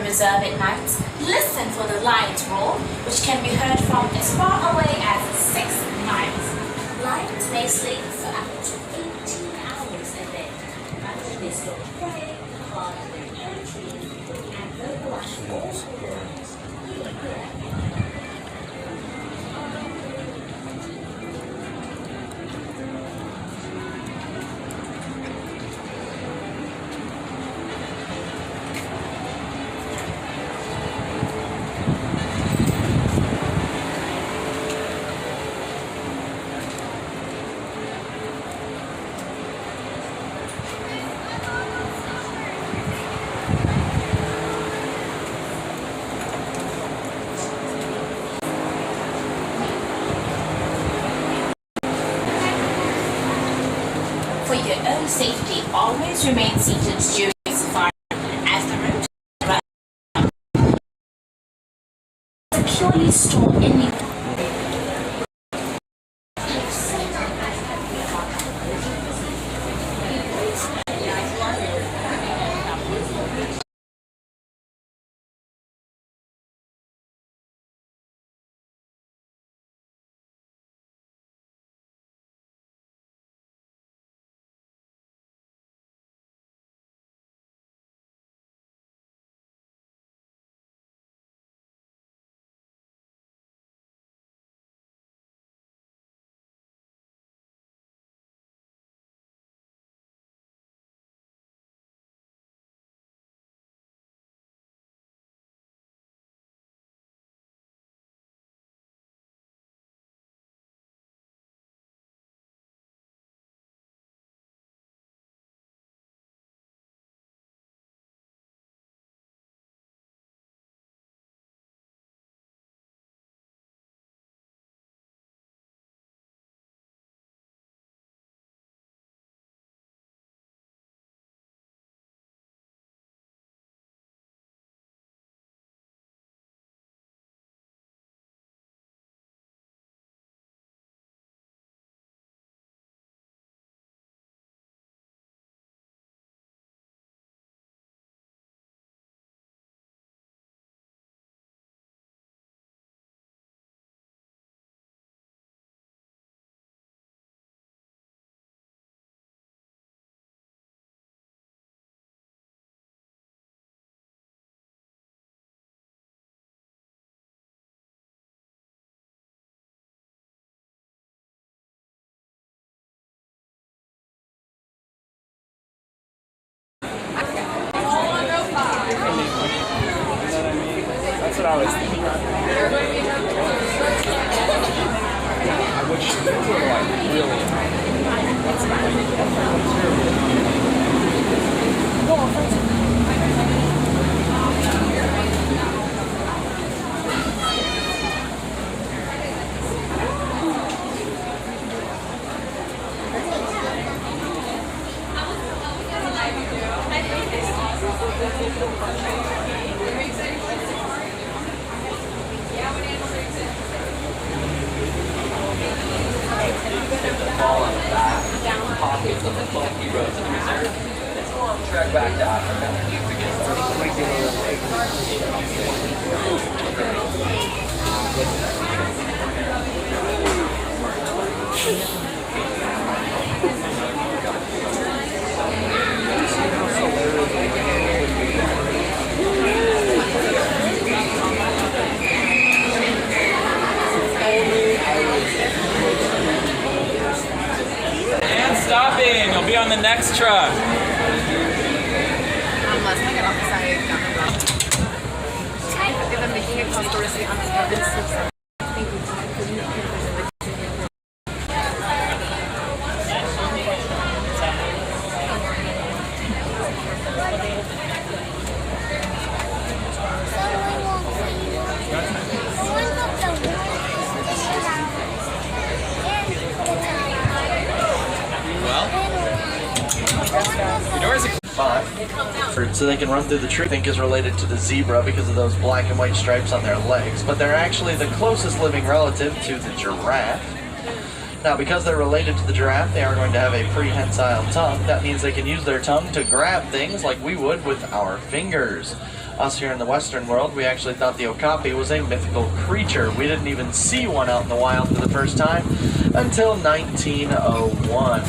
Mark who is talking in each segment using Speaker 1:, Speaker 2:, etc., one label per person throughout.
Speaker 1: reserve at night, listen for the lion's roar, which can be heard from as far away as 6 miles. Lions may sleep for up to 18 hours a day, until they stop prey, guard their territory, and localize all birds. For your own safety, always remain seated during the safari as the route runs. Securely store any
Speaker 2: That's what I was thinking. I wish they were like really high.
Speaker 3: Trek back to Africa.
Speaker 4: And stopping. You'll be on the next truck.
Speaker 5: Making a conspiracy on the
Speaker 4: Your doors are
Speaker 3: so they can run through the tree. I think is related to the zebra because of those black and white stripes on their legs, but they're actually the closest living relative to the giraffe. Now, because they're related to the giraffe, they are going to have a prehensile tongue. That means they can use their tongue to grab things like we would with our fingers. Us here in the Western world, we actually thought the okapi was a mythical creature. We didn't even see one out in the wild for the first time until 1901.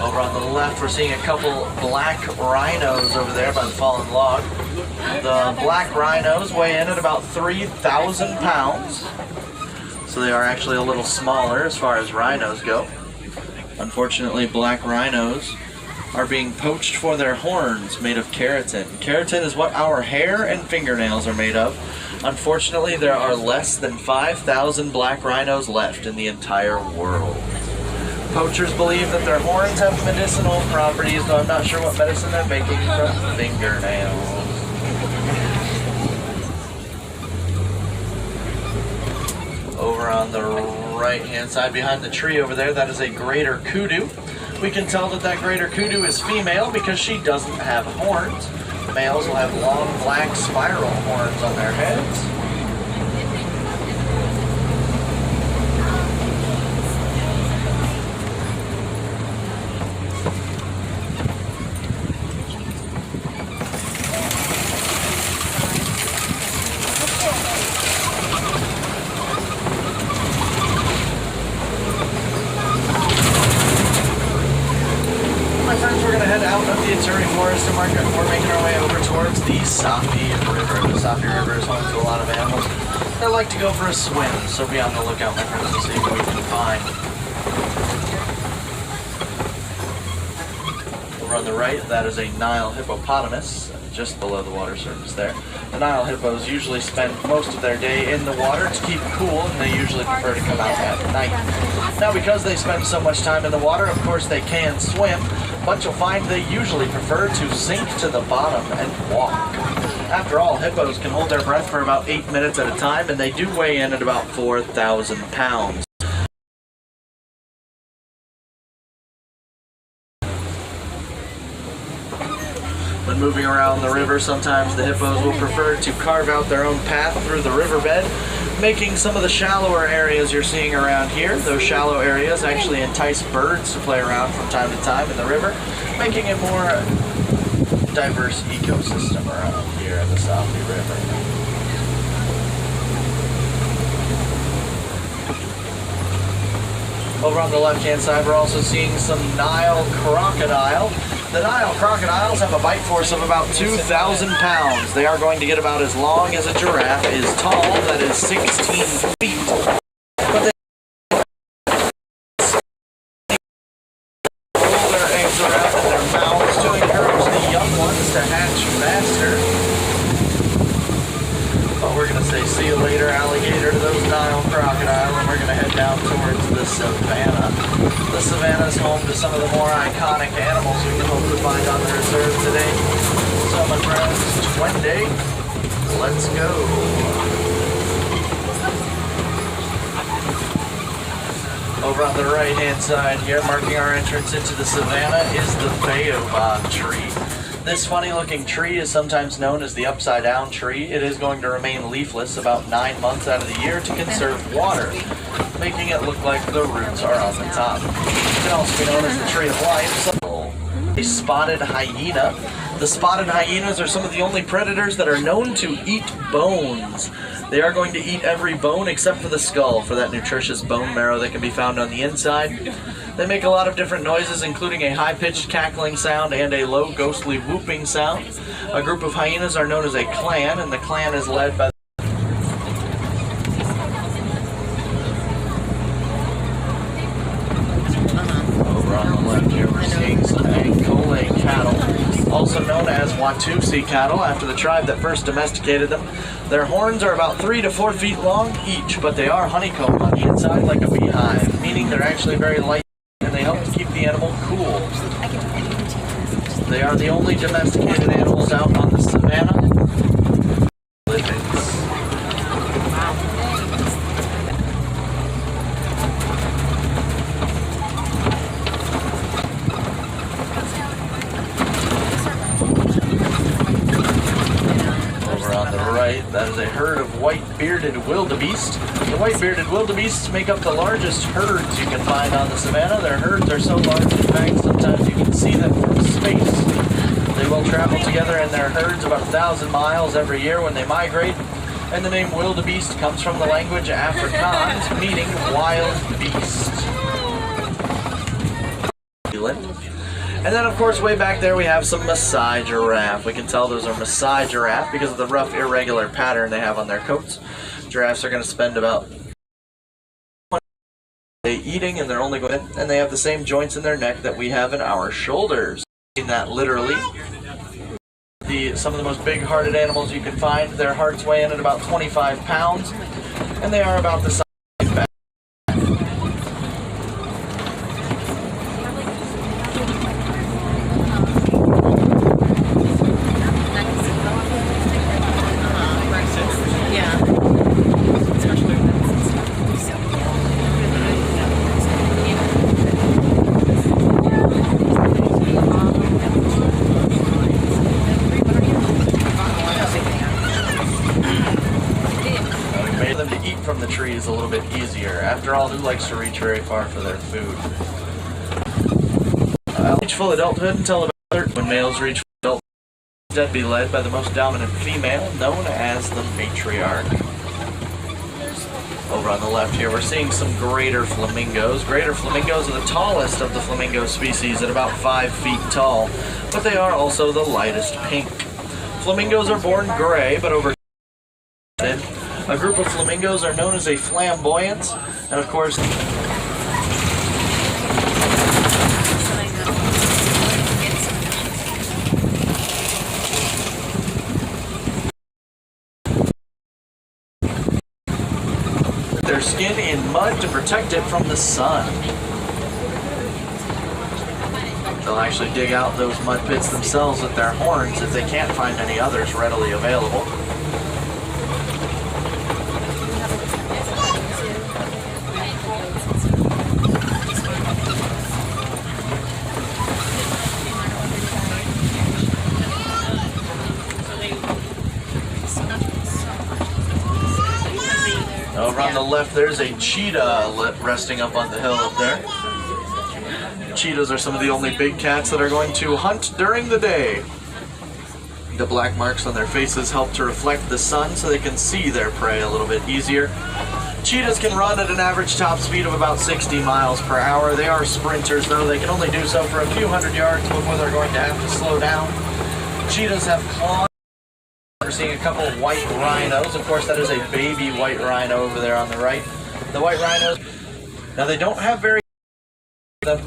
Speaker 3: Over on the left, we're seeing a couple black rhinos over there by the fallen log. The black rhinos weigh in at about 3,000 pounds. So they are actually a little smaller as far as rhinos go. Unfortunately, black rhinos are being poached for their horns made of keratin. Keratin is what our hair and fingernails are made of. Unfortunately, there are less than 5,000 black rhinos left in the entire world. Poachers believe that their horns have medicinal properties, though I'm not sure what medicine they're making from fingernails. Over on the right-hand side, behind the tree over there, that is a greater kudu. We can tell that that greater kudu is female because she doesn't have horns. Males will have long, black, spiral horns on their heads. Forest and we're making our way over towards the Safi River. The Safi River is home to a lot of animals that like to go for a swim, so be on the lookout, my friends, to see what we can find. Over on the right, that is a Nile hippopotamus, just below the water surface there. The Nile hippos usually spend most of their day in the water to keep cool, and they usually prefer to come out at night. Now, because they spend so much time in the water, of course they can swim, but you'll find they usually prefer to sink to the bottom and walk. After all, hippos can hold their breath for about 8 minutes at a time, and they do weigh in at about 4,000 pounds. When moving around the river, sometimes the hippos will prefer to carve out their own path through the riverbed, making some of the shallower areas you're seeing around here. Those shallow areas actually entice birds to play around from time to time in the river, making a more diverse ecosystem around here in the Safi River. Over on the left-hand side, we're also seeing some Nile Crocodile. The Nile crocodiles have a bite force of about 2,000 pounds. They are going to get about as long as a giraffe is tall, that is 16 feet. But they roll their eggs around in their mouths to encourage the young ones to hatch faster. But we're going to say see you later, alligator, to those Nile crocodile, and we're going to head down towards the Savannah. The Savannah is home to some of the more iconic animals we can hope to find on the reserve today. So my friends, Twende, let's go. Over on the right-hand side here, marking our entrance into the Savannah, is the baobab tree. This funny-looking tree is sometimes known as the upside-down tree. It is going to remain leafless about 9 months out of the year to conserve water, making it look like the roots are on the top. It can also be known as the tree of life. A spotted hyena. The spotted hyenas are some of the only predators that are known to eat bones. They are going to eat every bone except for the skull for that nutritious bone marrow that can be found on the inside. They make a lot of different noises, including a high-pitched cackling sound and a low, ghostly whooping sound. A group of hyenas are known as a clan, and the clan is led by over on the left here, we're seeing some Ankole cattle, also known as Watusi cattle, after the tribe that first domesticated them. Their horns are about 3 to 4 feet long each, but they are honeycombed on the inside like a beehive, meaning they're actually very light and they help to keep the animal cool. They are the only domesticated animals out on the Savannah. Over on the right, that is a herd of white bearded white-bearded wildebeest. The white-bearded wildebeests make up the largest herds you can find on the savannah. Their herds are so large, in fact, sometimes you can see them from space. They will travel together in their herds about 1,000 miles every year when they migrate. And the name wildebeest comes from the language Afrikaans, meaning wild beast. And then, of course, way back there we have some Maasai giraffe. We can tell those are Maasai giraffe because of the rough, irregular pattern they have on their coats. Giraffes are going to spend about a day eating, and they're only going, and they have the same joints in their neck that we have in our shoulders. That literally. Some of the most big-hearted animals you can find, their hearts weigh in at about 25 pounds, and they are about the size of a bat. Them to eat from the tree is a little bit easier. After all, who likes to reach very far for their food? Reach full adulthood until about when males reach full adulthood, they'd be led by the most dominant female, known as the matriarch. Over on the left here, we're seeing some greater flamingos. Greater flamingos are the tallest of the flamingo species at about 5 feet tall, but they are also the lightest pink. Flamingos are born gray, but over a group of flamingos are known as a flamboyant, and of course, their skin in mud to protect it from the sun. They'll actually dig out those mud pits themselves with their horns if they can't find any others readily available. Over on the left, there's a cheetah resting up on the hill up there. Cheetahs are some of the only big cats that are going to hunt during the day. The black marks on their faces help to reflect the sun so they can see their prey a little bit easier. Cheetahs can run at an average top speed of about 60 miles per hour. They are sprinters, though. They can only do so for a few hundred yards before they're going to have to slow down. Cheetahs have claws. We're seeing a couple of white rhinos. Of course, that is a baby white rhino over there on the right. The white rhinos, now they don't have very them,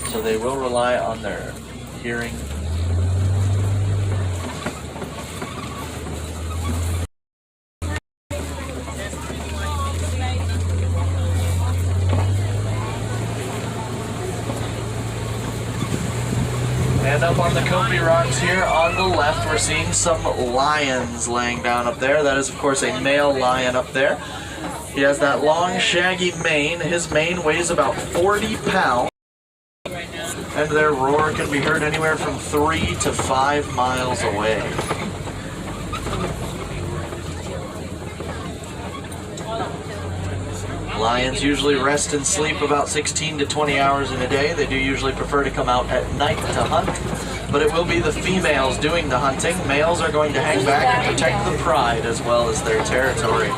Speaker 3: so they will rely on their hearing. And up on the Kopi rocks here on the left, we're seeing some lions laying down up there. That is, of course, a male lion up there. He has that long, shaggy mane. His mane weighs about 40 pounds. And their roar can be heard anywhere from 3 to 5 miles away. Lions usually rest and sleep about 16 to 20 hours in a day. They do usually prefer to come out at night to hunt, but it will be the females doing the hunting. Males are going to hang back and protect the pride as well as their territory.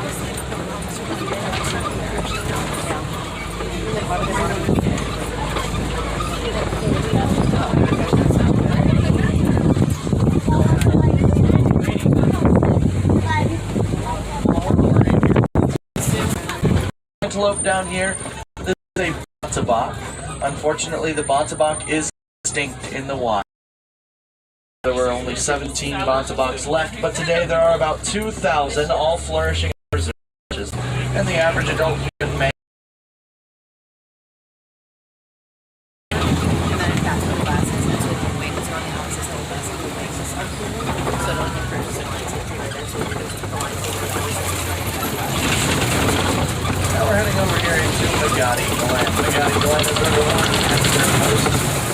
Speaker 3: Antelope down here. This is a bontebok. Unfortunately, the bontebok is extinct in the wild. There were only 17 bonteboks left, but today there are about 2,000, all flourishing in reserves. And the average adult human male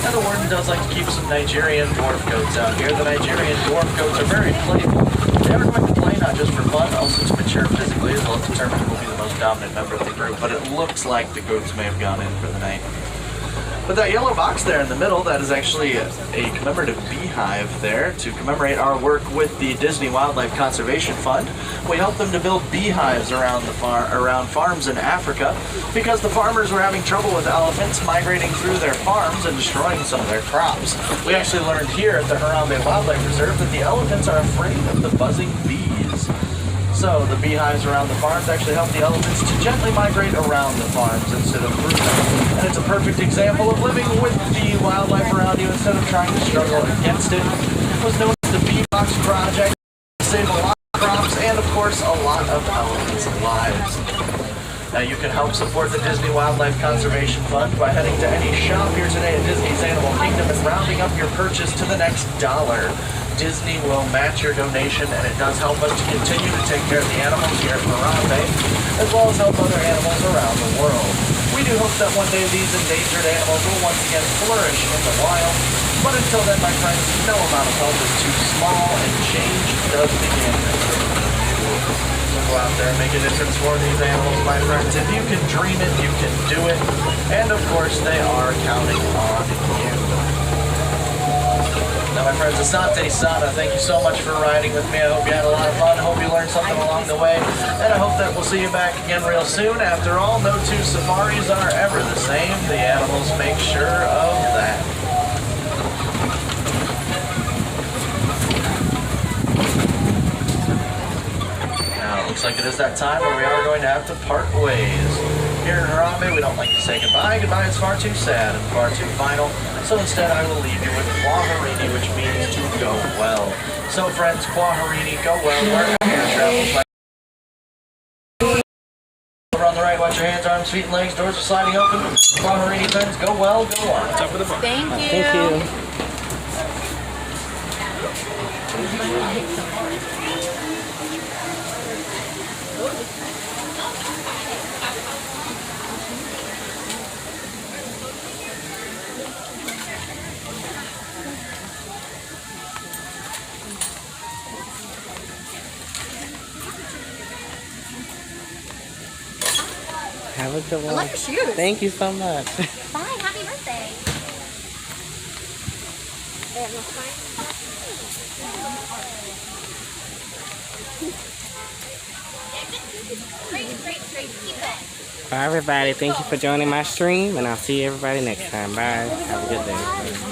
Speaker 3: and the warden does like to keep some Nigerian dwarf goats out here. The Nigerian dwarf goats are very playful. They are going to play play, not just for fun, also to mature physically as well as determine who will be the most dominant member of the group. But it looks like the goats may have gone in for the night. But that yellow box there in the middle, that is actually a commemorative beehive there to commemorate our work with the Disney Wildlife Conservation Fund. We help them to build beehives around farms in Africa because the farmers were having trouble with elephants migrating through their farms and destroying some of their crops. We actually learned here at the Harambe Wildlife Reserve that the elephants are afraid of the buzzing bees. So the beehives around the farms actually help the elephants to gently migrate around the farms instead of through them. And it's a perfect example of living with the wildlife around you instead of trying to struggle against it. It was known as the Bee Box Project. It saved a lot of crops and, of course, a lot of elephants' lives. Now you can help support the Disney Wildlife Conservation Fund by heading to any shop here today at Disney's Animal Kingdom and rounding up your purchase to the next $1. Disney will match your donation, and it does help us to continue to take care of the animals here at Harambe, as well as help other animals around the world. We do hope that one day these endangered animals will once again flourish in the wild, but until then, my friends, no amount of help is too small, and change does begin. So go out there and make a difference for these animals, my friends. If you can dream it, you can do it, and of course, they are counting on you. Now, my friends, Asante Sana, thank you so much for riding with me. I hope you had a lot of fun. I hope you learned something along the way. And I hope that we'll see you back again real soon. After all, no two safaris are ever the same. The animals make sure of that. Now, it looks like it is that time where we are going to have to part ways. Here in Harambe, we don't like to say goodbye. Goodbye is far too sad and far too final. So instead, I will leave you with Kwaharini, which means to go well. So friends, Kwaharini, go well wherever your travels might be. Over on the right, watch your hands, arms, feet, and legs. Doors are sliding open. Kwaharini, friends, go well, go on.
Speaker 2: Top of the bar.
Speaker 5: Thank you.
Speaker 6: Thank you. Have a good one.
Speaker 5: I love your shoes.
Speaker 6: Thank you so much.
Speaker 5: Bye. Happy birthday. They have no sign. Straight. Keep it.
Speaker 6: Bye, everybody. Thank you for joining my stream, and I'll see everybody next time. Bye. Have a good day.